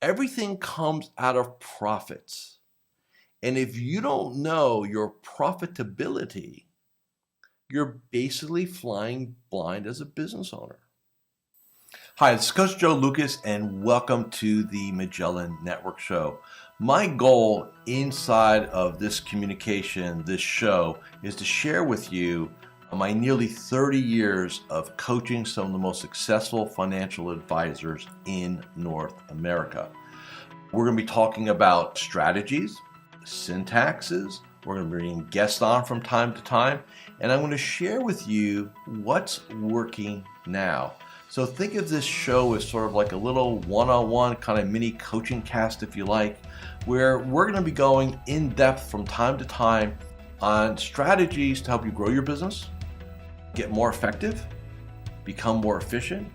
Everything comes out of profits. And if you don't know your profitability, you're basically flying blind as a business owner. Hi, this is Coach Joe Lucas, and welcome to the Magellan Network Show. My goal inside of this communication, this show, is to share with you my nearly 30 years of coaching some of the most successful financial advisors in North America. We're going to be talking about strategies, syntaxes. We're going to be bringing guests on from time to time, and I'm going to share with you what's working now. So think of this show as sort of like a little one-on-one kind of mini coaching cast, if you like, where we're going to be going in depth from time to time on strategies to help you grow your business, get more effective, become more efficient,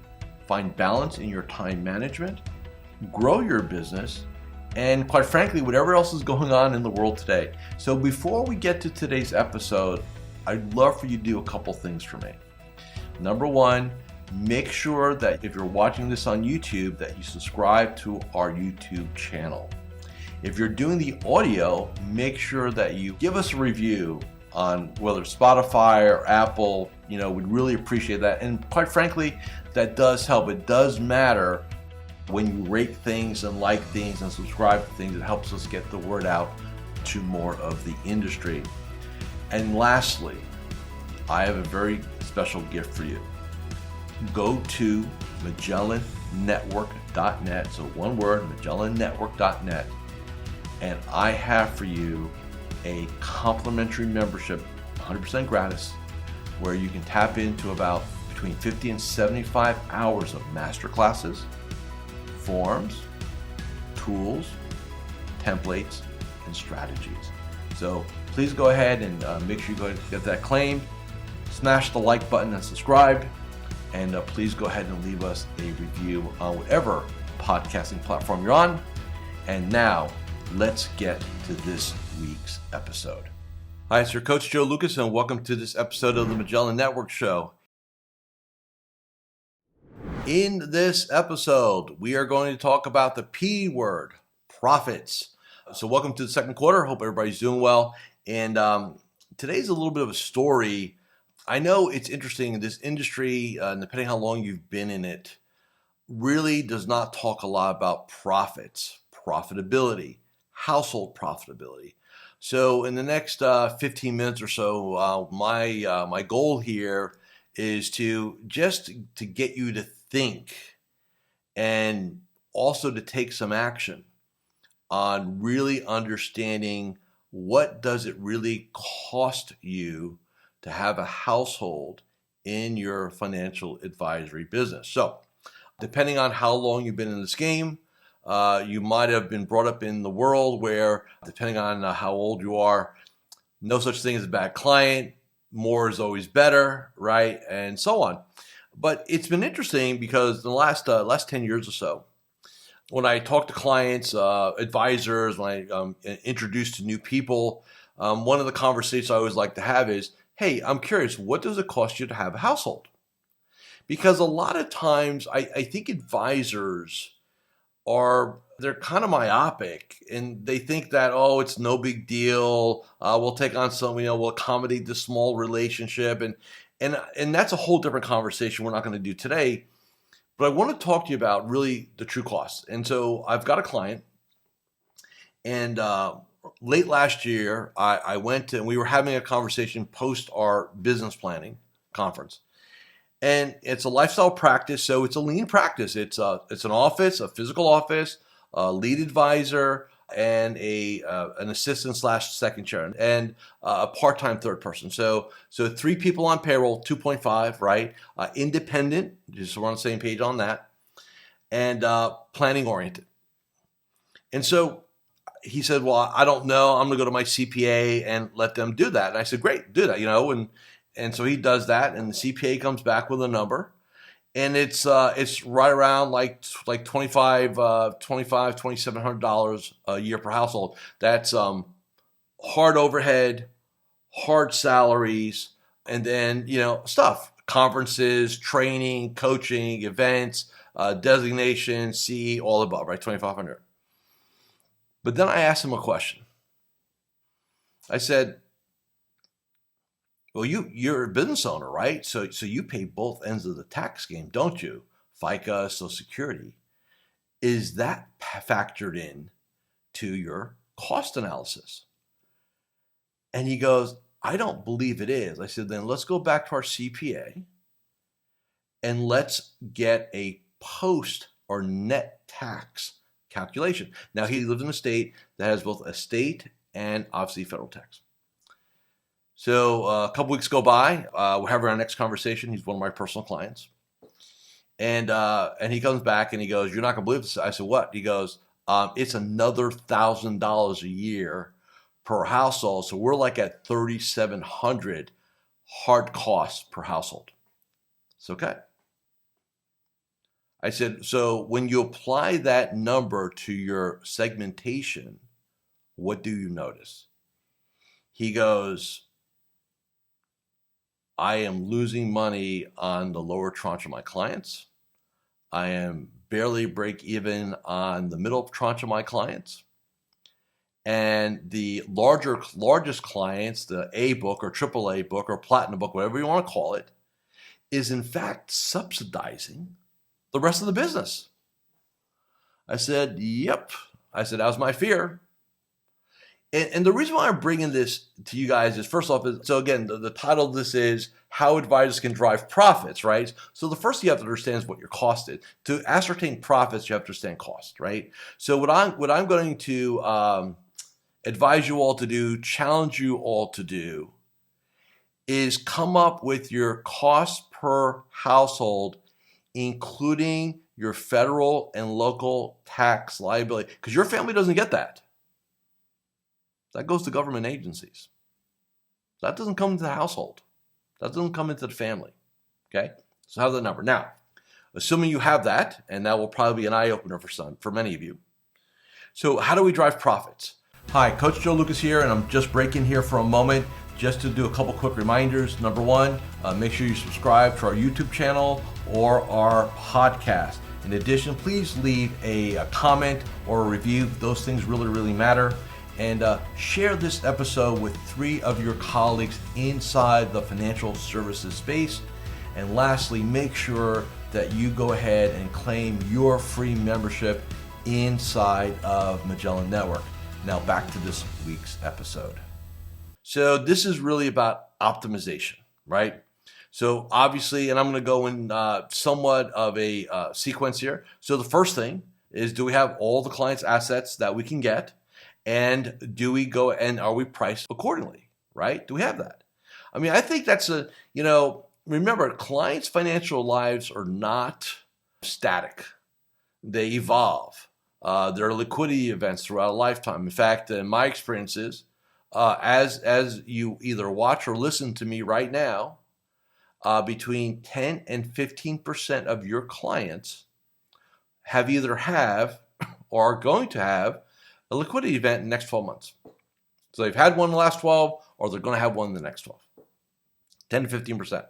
find balance in your time management, grow your business, and quite frankly, whatever else is going on in the world today. So before we get to today's episode, I'd love for you to do a couple things for me. Number one, make sure that if you're watching this on YouTube, that you subscribe to our YouTube channel. If you're doing the audio, make sure that you give us a review on whether Spotify or Apple. We'd really appreciate that. And quite frankly, that does help. It does matter when you rate things and like things and subscribe to things. It helps us get the word out to more of the industry. And lastly, I have a very special gift for you. Go to MagellanNetwork.net, so one word, MagellanNetwork.net, and I have for you a complimentary membership, 100% gratis, where you can tap into about between 50 and 75 hours of masterclasses, forms, tools, templates, and strategies. So please go ahead and make sure you go ahead and get that claimed. Smash the like button and subscribe. And please go ahead and leave us a review on whatever podcasting platform you're on. And now, let's get to this week's episode. Hi, it's your Coach Joe Lucas, and welcome to this episode of the Magellan Network Show. In this episode, we are going to talk about the P word, profits. So welcome to the second quarter. Hope everybody's doing well. And today's a little bit of a story. I know it's interesting. This industry, depending how long you've been in it, really does not talk a lot about profits, profitability, household profitability. So in the next 15 minutes or so, my goal here is to get you to think and also to take some action on really understanding what does it really cost you to have a household in your financial advisory business. So depending on how long you've been in this game, you might have been brought up in the world where, depending on how old you are, no such thing as a bad client, more is always better, right? And so on. But it's been interesting because in the last 10 years or so, when I talk to clients, advisors, when I introduce to new people, one of the conversations I always like to have is, hey, I'm curious, what does it cost you to have a household? Because a lot of times I think advisors they're kind of myopic, and they think that, it's no big deal. We'll take on some, we'll accommodate this small relationship. And that's a whole different conversation we're not going to do today. But I want to talk to you about really the true costs. And so I've got a client, and late last year, I went and we were having a conversation post our business planning conference. And it's a lifestyle practice, so it's a lean practice. It's an office, a physical office, a lead advisor, and an assistant / second chair, and a part-time third person. So 3 people on payroll, 2.5, right? Independent, just so we're on the same page on that, and planning oriented. And so he said, well, I don't know. I'm going to go to my CPA and let them do that. And I said, great, do that, And so he does that, and the CPA comes back with a number, and it's right around like $2,700 a year per household. That's hard overhead, hard salaries, and then stuff, conferences, training, coaching, events, designation, CE, all above, right? 2,500. But then I asked him a question. I said, well, you're a business owner, right? So you pay both ends of the tax game, don't you? FICA, Social Security. Is that factored in to your cost analysis? And he goes, I don't believe it is. I said, then let's go back to our CPA and let's get a post or net tax calculation. Now, he lives in a state that has both a state and obviously federal tax. So a couple weeks go by, we're having our next conversation. He's one of my personal clients. And he comes back and he goes, you're not going to believe this. I said, what? He goes, it's another $1,000 a year per household. So we're like at $3,700 hard costs per household. It's okay. I said, so when you apply that number to your segmentation, what do you notice? He goes, I am losing money on the lower tranche of my clients. I am barely break even on the middle tranche of my clients. And the largest clients, the A book or AAA book or platinum book, whatever you want to call it, is in fact subsidizing the rest of the business. I said, yep. I said, that was my fear. And the reason why I'm bringing this to you guys is, first off, so again, the title of this is How Advisors Can Drive Profits, right? So the first thing you have to understand is what your cost is. To ascertain profits, you have to understand cost, right? So what I'm going to advise you all to do, challenge you all to do, is come up with your cost per household, including your federal and local tax liability, because your family doesn't get that. That goes to government agencies. That doesn't come into the household. That doesn't come into the family. Okay? So have the number. Now, assuming you have that, and that will probably be an eye-opener for many of you. So how do we drive profits? Hi, Coach Joe Lukacs here, and I'm just breaking here for a moment just to do a couple quick reminders. Number one, make sure you subscribe to our YouTube channel or our podcast. In addition, please leave a comment or a review. Those things really, really matter. And share this episode with 3 of your colleagues inside the financial services space. And lastly, make sure that you go ahead and claim your free membership inside of Magellan Network. Now back to this week's episode. So this is really about optimization, right? So obviously, and I'm going to go in somewhat of a sequence here. So the first thing is, do we have all the client's assets that we can get? And do we go and are we priced accordingly, right? Do we have that? I mean, I think that's remember, clients' financial lives are not static. They evolve. There are liquidity events throughout a lifetime. In fact, in my experiences, as you either watch or listen to me right now, between 10 and 15% of your clients have or are going to have a liquidity event in the next 12 months. So they've had one in the last 12, or they're going to have one in the next 12. 10 to 15%.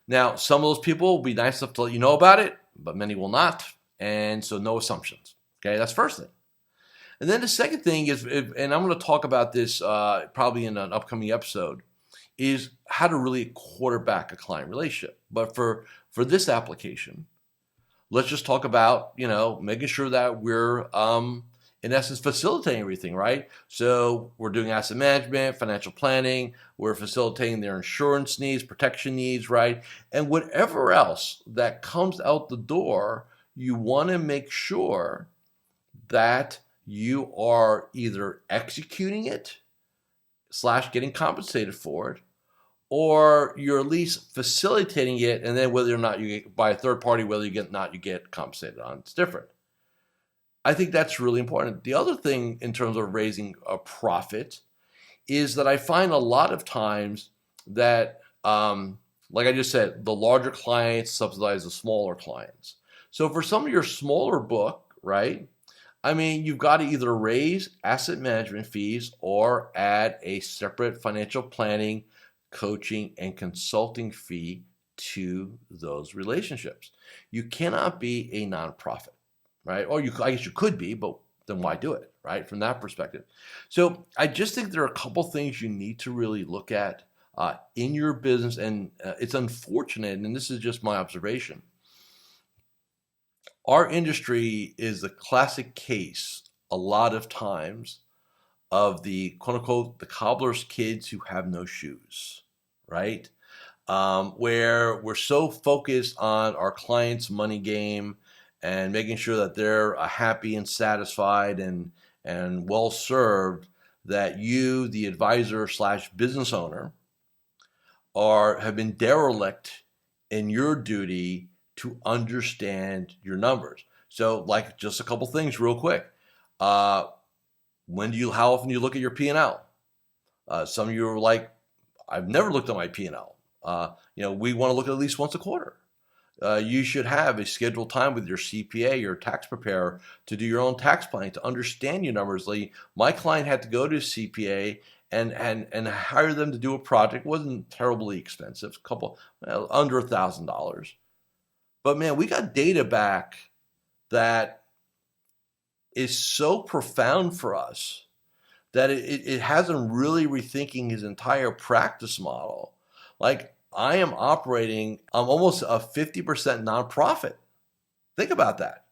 Now, some of those people will be nice enough to let you know about it, but many will not. And so no assumptions. Okay, that's the first thing. And then the second thing is, and I'm going to talk about this probably in an upcoming episode, is how to really quarterback a client relationship. But for this application, let's just talk about, making sure that we're, in essence, facilitating everything, right? So we're doing asset management, financial planning, we're facilitating their insurance needs, protection needs, right? And whatever else that comes out the door, you want to make sure that you are either executing it / getting compensated for it, or you're at least facilitating it, and then whether or not you get by a third party, whether you get compensated on, it's different. I think that's really important. The other thing in terms of raising a profit is that I find a lot of times that, like I just said, the larger clients subsidize the smaller clients. So for some of your smaller book, right, I mean, you've got to either raise asset management fees or add a separate financial planning, coaching, and consulting fee to those relationships. You cannot be a nonprofit, right? Or I guess you could be, but then why do it, right? From that perspective. So I just think there are a couple things you need to really look at in your business. And it's unfortunate, and this is just my observation. Our industry is the classic case a lot of times of the quote unquote, the cobbler's kids who have no shoes, right? Where we're so focused on our client's money game and making sure that they're happy and satisfied and well served, that you, the advisor slash business owner, have been derelict in your duty to understand your numbers. So, like, just a couple things real quick. How often do you look at your P&L? Some of you are like, I've never looked at my P&L. We want to look at least once a quarter. You should have a scheduled time with your CPA, your tax preparer, to do your own tax planning, to understand your numbers. Like, my client had to go to a CPA and hire them to do a project. It wasn't terribly expensive, under $1,000. But man, we got data back that is so profound for us that it has him really rethinking his entire practice model. Like, I'm almost a 50% nonprofit. Think about that.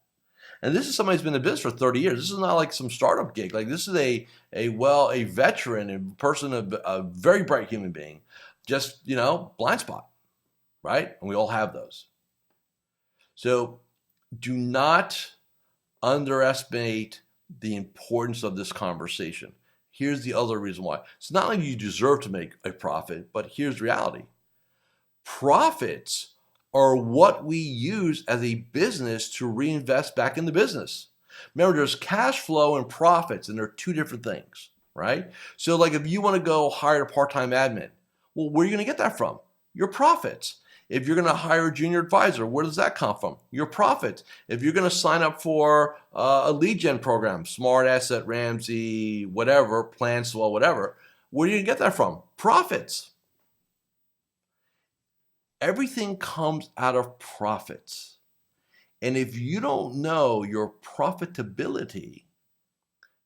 And this is somebody who's been in business for 30 years. This is not like some startup gig. Like, this is a veteran, a person, a very bright human being, just, blind spot, right? And we all have those. So do not underestimate the importance of this conversation. Here's the other reason why. It's not like you deserve to make a profit, but here's reality. Profits are what we use as a business to reinvest back in the business. Remember, there's cash flow and profits, and they're two different things, right? So like, if you want to go hire a part-time admin, well, where are you going to get that from? Your profits. If you're going to hire a junior advisor, where does that come from? Your profits. If you're going to sign up for a lead gen program, Smart Asset, Ramsey, whatever, Planswell, whatever, where are you going to get that from? Profits. Everything comes out of profits. And if you don't know your profitability,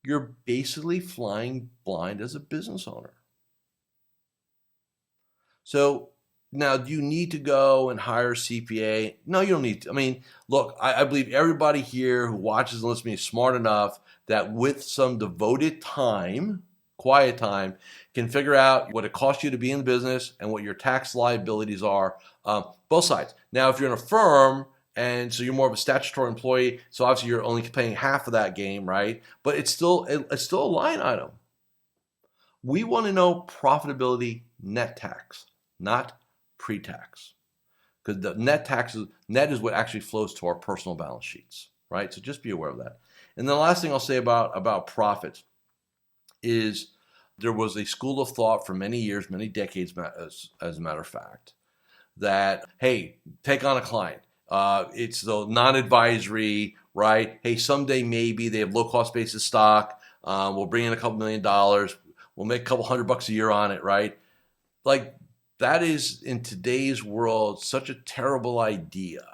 you're basically flying blind as a business owner. So now, do you need to go and hire a CPA? No, you don't need to. I mean, look, I believe everybody here who watches and listens to me is smart enough that with some devoted time, quiet time, can figure out what it costs you to be in the business and what your tax liabilities are, both sides. Now, if you're in a firm, and so you're more of a statutory employee, so obviously you're only paying half of that game, right? But it's still a line item. We want to know profitability net tax, not pre-tax, because the net is what actually flows to our personal balance sheets, right? So just be aware of that. And the last thing I'll say about profits is there was a school of thought for many years, many decades, as a matter of fact, that, hey, take on a client. It's the non-advisory, right? Hey, someday maybe they have low-cost basis stock. We'll bring in a couple $1 million. We'll make a couple $100 a year on it, right? Like, that is, in today's world, such a terrible idea,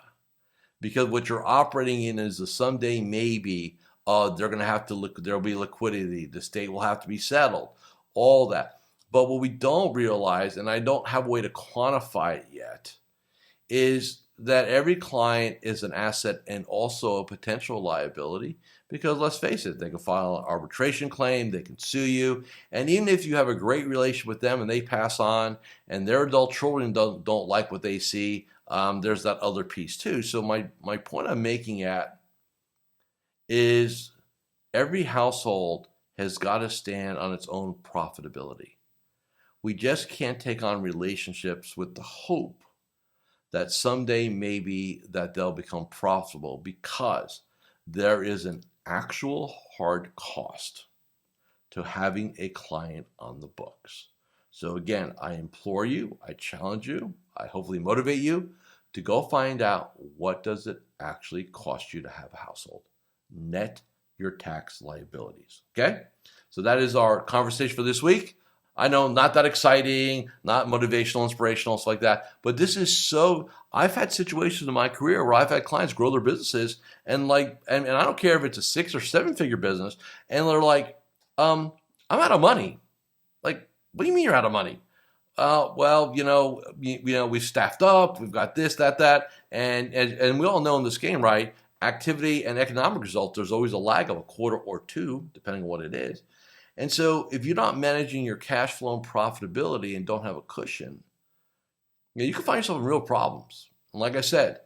because what you're operating in is a someday maybe. They're going to have to look. There'll be liquidity. The state will have to be settled. All that. But what we don't realize, and I don't have a way to quantify it yet, is that every client is an asset and also a potential liability. Because let's face it, they can file an arbitration claim, they can sue you, and even if you have a great relationship with them and they pass on and their adult children don't like what they see, there's that other piece too. So my point I'm making is every household has got to stand on its own profitability. We just can't take on relationships with the hope that someday maybe that they'll become profitable, because there is an actual hard cost to having a client on the books. So again, I implore you, I challenge you, I hopefully motivate you to go find out, what does it actually cost you to have a household? Net your tax liabilities. Okay? So that is our conversation for this week. I know, not that exciting, not motivational, inspirational, stuff like that. But this is so. I've had situations in my career where I've had clients grow their businesses, and and I don't care if it's a 6 or 7 figure business, and they're like, I'm out of money. Like, what do you mean you're out of money? Well, we've staffed up, we've got this, that, and we all know in this game, right? Activity and economic results, there's always a lag of a quarter or two, depending on what it is. And so if you're not managing your cash flow and profitability and don't have a cushion, you can find yourself in real problems. And like I said,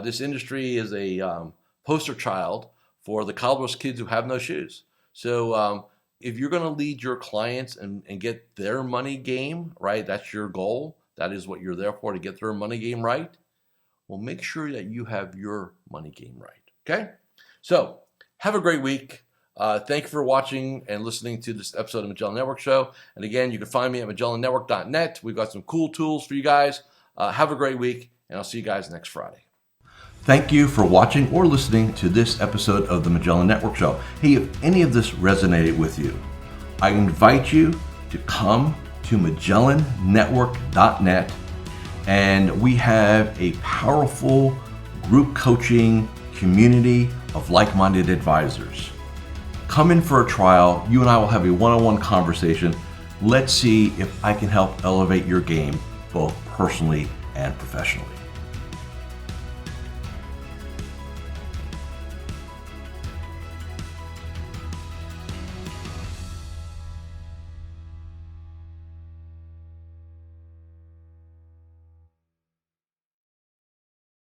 this industry is a poster child for the cobbler's kids who have no shoes. So if you're going to lead your clients and get their money game right, that's your goal. That is what you're there for, to get their money game right. Well, make sure that you have your money game right. Okay? So have a great week. Thank you for watching and listening to this episode of Magellan Network Show. And again, you can find me at MagellanNetwork.net. We've got some cool tools for you guys. Have a great week, and I'll see you guys next Friday. Thank you for watching or listening to this episode of the Magellan Network Show. Hey, if any of this resonated with you, I invite you to come to MagellanNetwork.net, and we have a powerful group coaching community of like-minded advisors. Come in for a trial. You and I will have a one-on-one conversation. Let's see if I can help elevate your game, both personally and professionally.